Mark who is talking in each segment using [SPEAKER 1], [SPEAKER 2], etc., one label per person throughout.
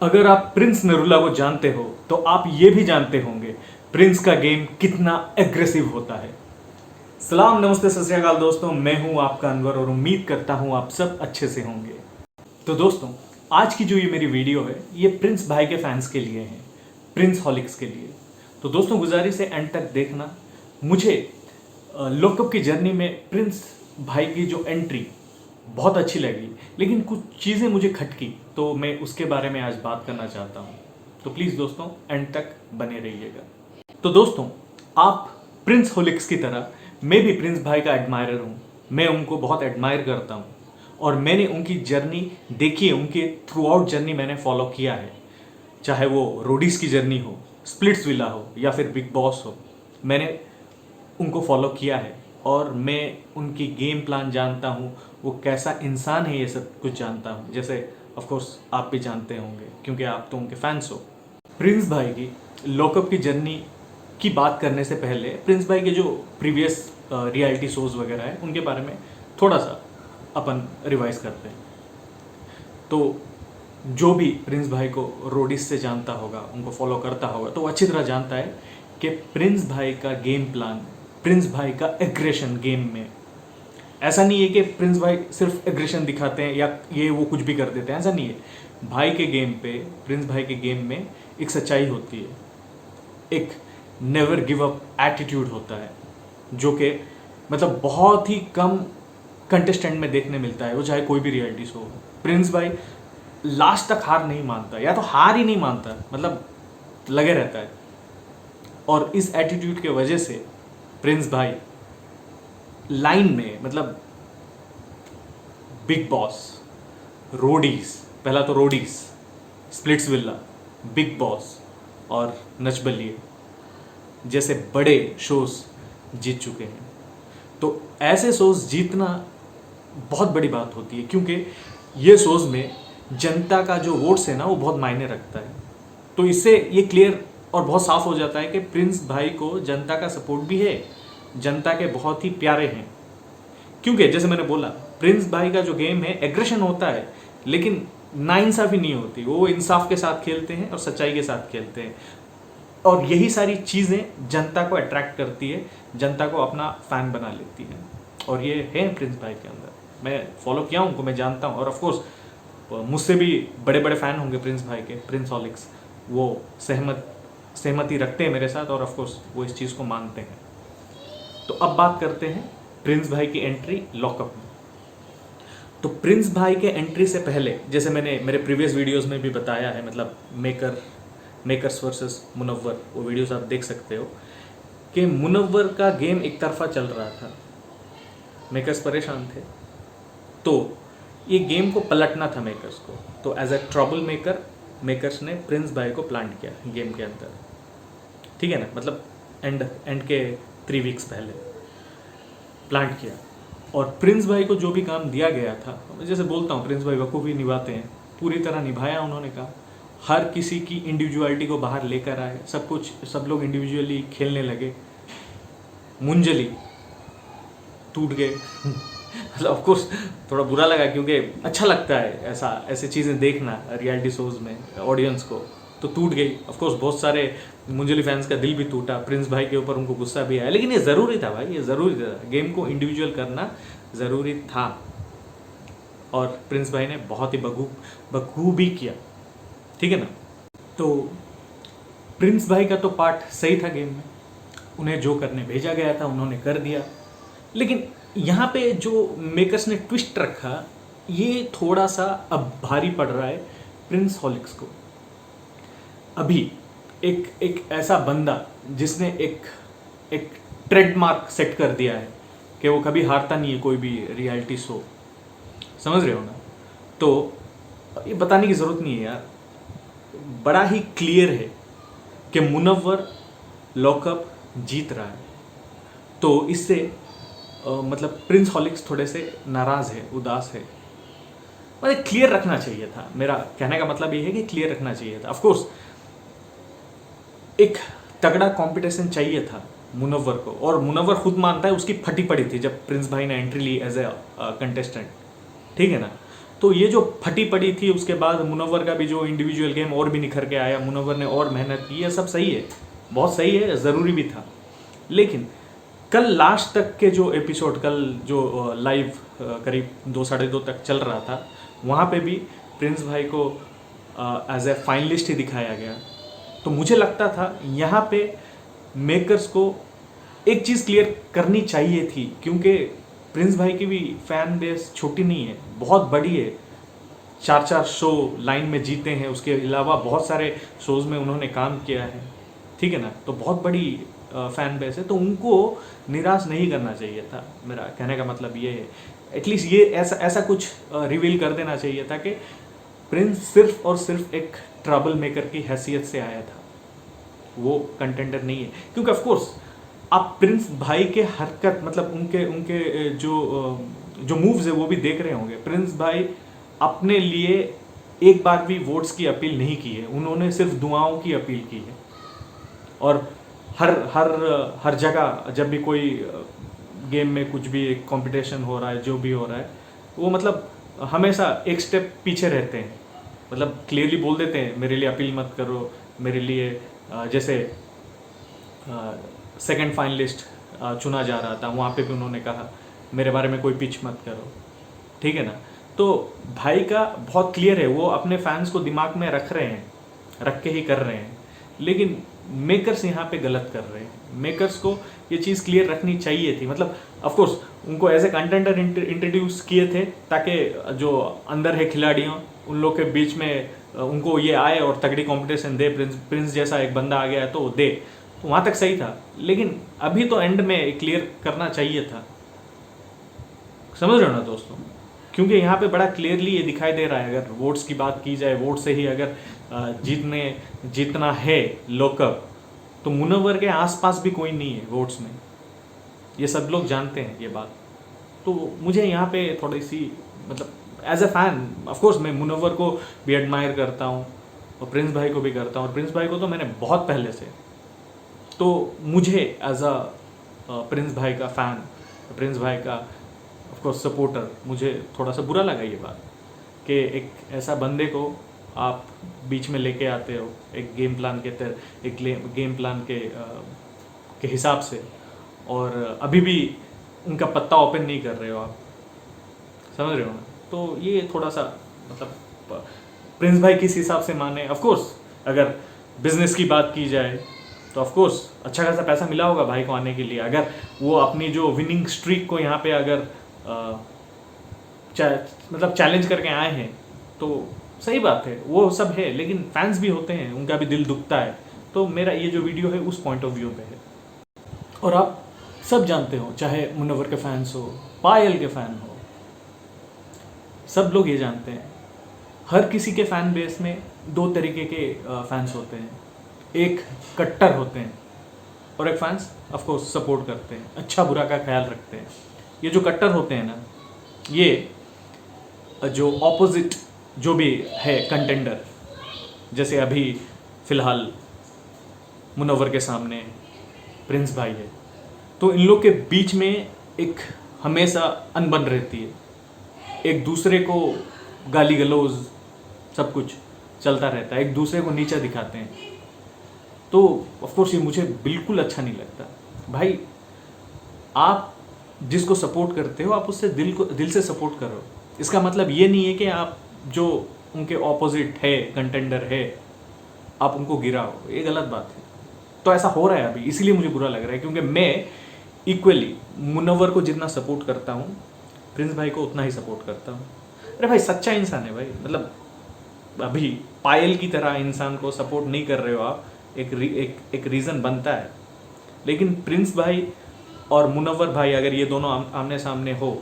[SPEAKER 1] अगर आप प्रिंस नरूला को जानते हो तो आप ये भी जानते होंगे प्रिंस का गेम कितना एग्रेसिव होता है। सलाम नमस्ते सत श्री अकाल दोस्तों, मैं हूं आपका अनवर और उम्मीद करता हूं आप सब अच्छे से होंगे। तो दोस्तों, आज की जो ये मेरी वीडियो है ये प्रिंस भाई के फैंस के लिए है, प्रिंस हॉलिक्स के लिए। तो दोस्तों, गुजारिश है एंड तक देखना। मुझे लॉकअप की जर्नी में प्रिंस भाई की जो एंट्री बहुत अच्छी लगी, लेकिन कुछ चीज़ें मुझे खटकी, तो मैं उसके बारे में आज बात करना चाहता हूँ। तो प्लीज़ दोस्तों एंड तक बने रहिएगा। तो दोस्तों, आप प्रिंस हॉलिक्स की तरह मैं भी प्रिंस भाई का एडमायरर हूँ। मैं उनको बहुत एडमायर करता हूँ और मैंने उनकी जर्नी देखी है, उनके थ्रू आउट जर्नी मैंने फॉलो किया है। चाहे वो रोडीज की जर्नी हो, स्प्लिट्सविला हो या फिर बिग बॉस हो, मैंने उनको फॉलो किया है और मैं उनकी गेम प्लान जानता हूँ, वो कैसा इंसान है ये सब कुछ जानता हूँ। जैसे ऑफ कोर्स आप भी जानते होंगे क्योंकि आप तो उनके फैंस हो। प्रिंस भाई की लॉकअप की जर्नी की बात करने से पहले प्रिंस भाई के जो प्रीवियस रियलिटी शोज वगैरह है उनके बारे में थोड़ा सा अपन रिवाइज करते हैं। तो जो भी प्रिंस भाई को रोडिस से जानता होगा, उनको फॉलो करता होगा, तो अच्छी तरह जानता है कि प्रिंस भाई का गेम प्लान, प्रिंस भाई का एग्रेशन गेम में, ऐसा नहीं है कि प्रिंस भाई सिर्फ एग्रेशन दिखाते हैं या ये वो कुछ भी कर देते हैं, ऐसा नहीं है। भाई के गेम पे, प्रिंस भाई के गेम में एक सच्चाई होती है, एक नेवर गिव अप एटीट्यूड होता है, जो कि मतलब बहुत ही कम कंटेस्टेंट में देखने मिलता है, वो चाहे कोई भी रियलिटी शो हो। प्रिंस भाई लास्ट तक हार नहीं मानता, या तो हार ही नहीं मानता, मतलब लगे रहता है। और इस एटीट्यूड के वजह से प्रिंस भाई लाइन में, मतलब बिग बॉस, रोडीज, पहला तो रोडीज, स्प्लिट्सविला, बिग बॉस और नच बलिए जैसे बड़े शोज जीत चुके हैं। तो ऐसे शोज जीतना बहुत बड़ी बात होती है, क्योंकि ये शोज में जनता का जो वोट्स है ना, वो बहुत मायने रखता है। तो इससे ये क्लियर और बहुत साफ हो जाता है कि प्रिंस भाई को जनता का सपोर्ट भी है, जनता के बहुत ही प्यारे हैं। क्योंकि जैसे मैंने बोला, प्रिंस भाई का जो गेम है एग्रेशन होता है, लेकिन नाइंसाफ़ी नहीं होती। वो इंसाफ के साथ खेलते हैं और सच्चाई के साथ खेलते हैं, और यही सारी चीज़ें जनता को अट्रैक्ट करती है, जनता को अपना फ़ैन बना लेती है। और ये है प्रिंस भाई के अंदर। मैं फॉलो किया उनको, मैं जानता हूँ। और ऑफकोर्स मुझसे भी बड़े बड़े फ़ैन होंगे प्रिंस भाई के, प्रिंस हॉलिक्स, वो सहमति रखते हैं मेरे साथ, और ऑफकोर्स वो इस चीज़ को मानते हैं। तो अब बात करते हैं प्रिंस भाई की एंट्री लॉकअप में। तो प्रिंस भाई के एंट्री से पहले, जैसे मैंने मेरे प्रीवियस वीडियोस में भी बताया है, मतलब मेकर्स वर्सेस मुनव्वर, वो वीडियोस आप देख सकते हो, कि मुनव्वर का गेम एक तरफा चल रहा था, मेकर्स परेशान थे, तो ये गेम को पलटना था मेकर्स को। तो as a trouble maker, makers ने प्रिंस भाई को प्लांट किया गेम के अंदर, ठीक है ना, मतलब एंड के 3 वीक्स पहले प्लांट किया। और प्रिंस भाई को जो भी काम दिया गया था, जैसे बोलता हूँ प्रिंस भाई बखूबी निभाते हैं, पूरी तरह निभाया उन्होंने काम। हर किसी की इंडिविजुअलिटी को बाहर लेकर आए, सब लोग इंडिविजुअली खेलने लगे, मुंजली टूट गए मतलब ऑफकोर्स थोड़ा बुरा लगा, क्योंकि अच्छा लगता है ऐसे चीज़ें देखना रियलिटी शोज में ऑडियंस को। तो टूट गई, ऑफकोर्स बहुत सारे मुंजली फैंस का दिल भी टूटा, प्रिंस भाई के ऊपर उनको गुस्सा भी आया, लेकिन ये ज़रूरी था भाई, ये ज़रूरी था, गेम को इंडिविजुअल करना ज़रूरी था। और प्रिंस भाई ने बहुत ही बखूबी किया, ठीक है ना। तो प्रिंस भाई का तो पार्ट सही था गेम में, उन्हें जो करने भेजा गया था उन्होंने कर दिया। लेकिन यहाँ पे जो मेकर्स ने ट्विस्ट रखा, ये थोड़ा सा अब भारी पड़ रहा है प्रिंस हॉलिक्स को। अभी एक ऐसा बंदा जिसने एक ट्रेडमार्क सेट कर दिया है कि वो कभी हारता नहीं है कोई भी रियलिटी शो, समझ रहे हो ना। तो ये बताने की ज़रूरत नहीं है यार, बड़ा ही क्लियर है कि मुनव्वर लॉकअप जीत रहा है। तो इससे मतलब प्रिंस हॉलिक्स थोड़े से नाराज़ है, उदास है। मतलब क्लियर रखना चाहिए था, मेरा कहने का मतलब ये है कि क्लियर रखना चाहिए था। ऑफकोर्स एक तगड़ा कंपटीशन चाहिए था मुनव्वर को, और मुनव्वर खुद मानता है उसकी फटी पड़ी थी जब प्रिंस भाई ने एंट्री ली एज ए कंटेस्टेंट, ठीक है ना। तो ये जो फटी पड़ी थी, उसके बाद मुनव्वर का भी जो इंडिविजुअल गेम और भी निखर के आया, मुनव्वर ने और मेहनत की, ये सब सही है, बहुत सही है, ज़रूरी भी था। लेकिन कल लास्ट तक के जो एपिसोड, कल जो लाइव करीब 2 साढ़े 2 तक चल रहा था, वहाँ पे भी प्रिंस भाई को एज ए फाइनलिस्ट ही दिखाया गया। तो मुझे लगता था यहाँ पे मेकर्स को एक चीज़ क्लियर करनी चाहिए थी, क्योंकि प्रिंस भाई की भी फैन बेस छोटी नहीं है, बहुत बड़ी है। 4 शो लाइन में जीते हैं, उसके अलावा बहुत सारे शोज़ में उन्होंने काम किया है, ठीक है ना। तो बहुत बड़ी फैन बेस है, तो उनको निराश नहीं करना चाहिए था। मेरा कहने का मतलब ये है, एटलीस्ट ये ऐसा कुछ रिवील कर देना चाहिए था कि प्रिंस सिर्फ और सिर्फ एक ट्रबल मेकर की हैसियत से आया था, वो कंटेंडर नहीं है। क्योंकि ऑफ कोर्स आप प्रिंस भाई के हरकत, मतलब उनके उनके जो मूव्स है वो भी देख रहे होंगे। प्रिंस भाई अपने लिए एक बार भी वोट्स की अपील नहीं की है, उन्होंने सिर्फ दुआओं की अपील की है। और हर हर हर जगह जब भी कोई गेम में कुछ भी एक कंपटीशन हो रहा है, जो भी हो रहा है, वो मतलब हमेशा एक स्टेप पीछे रहते हैं, मतलब क्लियरली बोल देते हैं मेरे लिए अपील मत करो, मेरे लिए जैसे सेकंड फाइनलिस्ट चुना जा रहा था, वहाँ पे भी उन्होंने कहा मेरे बारे में कोई पिच मत करो, ठीक है ना। तो भाई का बहुत क्लियर है, वो अपने फैंस को दिमाग में रख रहे हैं, रख के ही कर रहे हैं। लेकिन मेकर्स यहाँ पे गलत कर रहे हैं। मेकर्स को ये चीज़ क्लियर रखनी चाहिए थी, मतलब ऑफ कोर्स उनको एज ए कंटेंडर इंट्रोड्यूस किए थे, ताकि जो अंदर है खिलाड़ियों, उन लोग के बीच में उनको ये आए और तगड़ी कंपटीशन दे। प्रिंस जैसा एक बंदा आ गया है तो दे, तो वहाँ तक सही था। लेकिन अभी तो एंड में क्लियर करना चाहिए था, समझ रहे हो ना दोस्तों। क्योंकि यहाँ पे बड़ा क्लियरली ये दिखाई दे रहा है, अगर वोट्स की बात की जाए, वोट से ही अगर जीतना है लोकअप, तो मुनव्वर के आसपास भी कोई नहीं है वोट्स में, ये सब लोग जानते हैं ये बात। तो मुझे यहाँ पे थोड़ी सी, मतलब एज ए फैन ऑफकोर्स मैं मुनव्वर को भी एडमायर करता हूँ और प्रिंस भाई को भी करता हूँ, और प्रिंस भाई को तो मैंने बहुत पहले से। तो मुझे एज अ प्रिंस भाई का फ़ैन, प्रिंस भाई का ऑफकोर्स सपोर्टर, मुझे थोड़ा सा बुरा लगा ये बात कि एक ऐसा बंदे को आप बीच में लेके आते हो एक गेम प्लान के एक गेम प्लान के हिसाब से, और अभी भी उनका पत्ता ओपन नहीं कर रहे हो आप, समझ रहे हो ना। तो ये थोड़ा सा, मतलब प्रिंस भाई किस हिसाब से माने। ऑफकोर्स अगर बिजनेस की बात की जाए तो ऑफकोर्स अच्छा खासा पैसा मिला होगा भाई को आने के लिए। अगर वो अपनी जो विनिंग स्ट्रीक को यहाँ पे अगर मतलब चैलेंज करके आए हैं तो सही बात है, वो सब है। लेकिन फैंस भी होते हैं, उनका भी दिल दुखता है। तो मेरा ये जो वीडियो है उस पॉइंट ऑफ व्यू पे है। और आप सब जानते हो, चाहे मुनव्वर के फैंस हो, पायल के फ़ैन हो, सब लोग ये जानते हैं, हर किसी के फ़ैन बेस में 2 तरीके के फैंस होते हैं। एक कट्टर होते हैं और एक फैंस ऑफकोर्स सपोर्ट करते हैं, अच्छा बुरा का ख्याल रखते हैं। ये जो कट्टर होते हैं ना, ये जो ऑपोजिट जो भी है कंटेंडर, जैसे अभी फ़िलहाल मुनव्वर के सामने प्रिंस भाई है, तो इन लोग के बीच में एक हमेशा अनबन रहती है, एक दूसरे को गाली गलौज सब कुछ चलता रहता है, एक दूसरे को नीचा दिखाते हैं। तो ऑफकोर्स ये मुझे बिल्कुल अच्छा नहीं लगता। भाई आप जिसको सपोर्ट करते हो, आप उससे दिल से सपोर्ट करो। इसका मतलब ये नहीं है कि आप जो उनके ऑपोजिट है, कंटेंडर है, आप उनको गिराओ, ये गलत बात है। तो ऐसा हो रहा है अभी, इसीलिए मुझे बुरा लग रहा है, क्योंकि मैं इक्वली मुनव्वर को जितना सपोर्ट करता हूँ, प्रिंस भाई को उतना ही सपोर्ट करता हूँ। अरे भाई सच्चा इंसान है भाई, मतलब अभी पायल की तरह इंसान को सपोर्ट नहीं कर रहे हो आप, एक रीज़न बनता है। लेकिन प्रिंस भाई और मुनव्वर भाई अगर ये दोनों आमने सामने हो,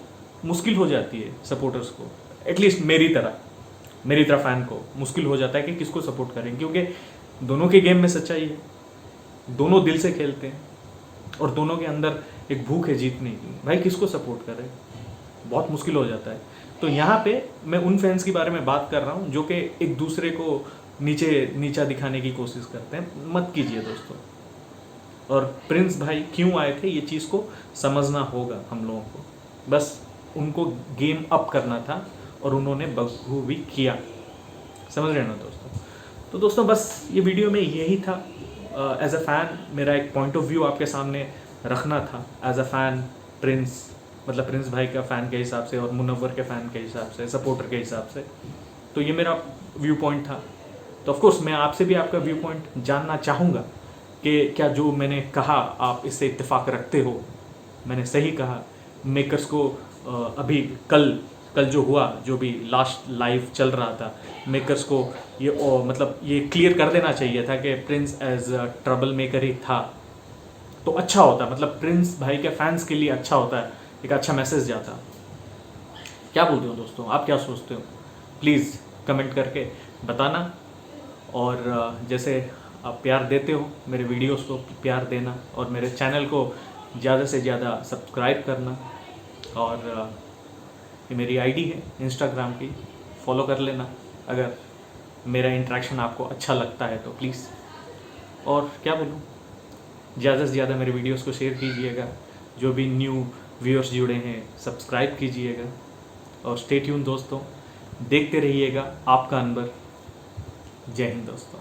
[SPEAKER 1] मुश्किल हो जाती है सपोर्टर्स को, एटलीस्ट मेरी तरह फ़ैन को मुश्किल हो जाता है कि किसको सपोर्ट करें, क्योंकि दोनों के गेम में सच्चाई है, दोनों दिल से खेलते हैं और दोनों के अंदर एक भूख है जीतने की। भाई किसको सपोर्ट करें, बहुत मुश्किल हो जाता है। तो यहाँ पे मैं उन फैंस के बारे में बात कर रहा हूँ जो कि एक दूसरे को नीचा दिखाने की कोशिश करते हैं। मत कीजिए दोस्तों। और प्रिंस भाई क्यों आए थे, ये चीज़ को समझना होगा हम लोगों को। बस उनको गेम अप करना था और उन्होंने बखूबी किया। समझ रहे हो ना दोस्तों? तो दोस्तों बस ये वीडियो में यही था। एज अ फ़ैन मेरा एक पॉइंट ऑफ व्यू आपके सामने रखना था। एज अ फ़ैन प्रिंस, मतलब प्रिंस भाई का फ़ैन के हिसाब से और मुनव्वर के फ़ैन के हिसाब से, सपोर्टर के हिसाब से, तो ये मेरा व्यू पॉइंट था। तो ऑफ कोर्स मैं आपसे भी आपका व्यू पॉइंट जानना चाहूँगा कि क्या जो मैंने कहा आप इससे इत्तेफाक रखते हो, मैंने सही कहा। मेकर्स को अभी कल जो हुआ, जो भी लास्ट लाइव चल रहा था, मेकर्स को ये मतलब ये क्लियर कर देना चाहिए था कि prince as a troublemaker ही था, तो अच्छा होता। मतलब प्रिंस भाई के फैंस के लिए अच्छा होता है, एक अच्छा मैसेज जाता। क्या बोलते हो दोस्तों, आप क्या सोचते हो? प्लीज़ कमेंट करके बताना। और जैसे आप प्यार देते हो मेरे वीडियोस को, प्यार देना और मेरे चैनल को ज़्यादा से ज़्यादा सब्सक्राइब करना। और ये मेरी आईडी है इंस्टाग्राम की, फॉलो कर लेना अगर मेरा इंटरेक्शन आपको अच्छा लगता है तो प्लीज़। और क्या बोलूँ, ज़्यादा से ज़्यादा मेरे वीडियोस को शेयर कीजिएगा। जो भी न्यू व्यूअर्स जुड़े हैं सब्सक्राइब कीजिएगा। और स्टे ट्यून दोस्तों, देखते रहिएगा आपका अनवर। जय हिंद दोस्तों।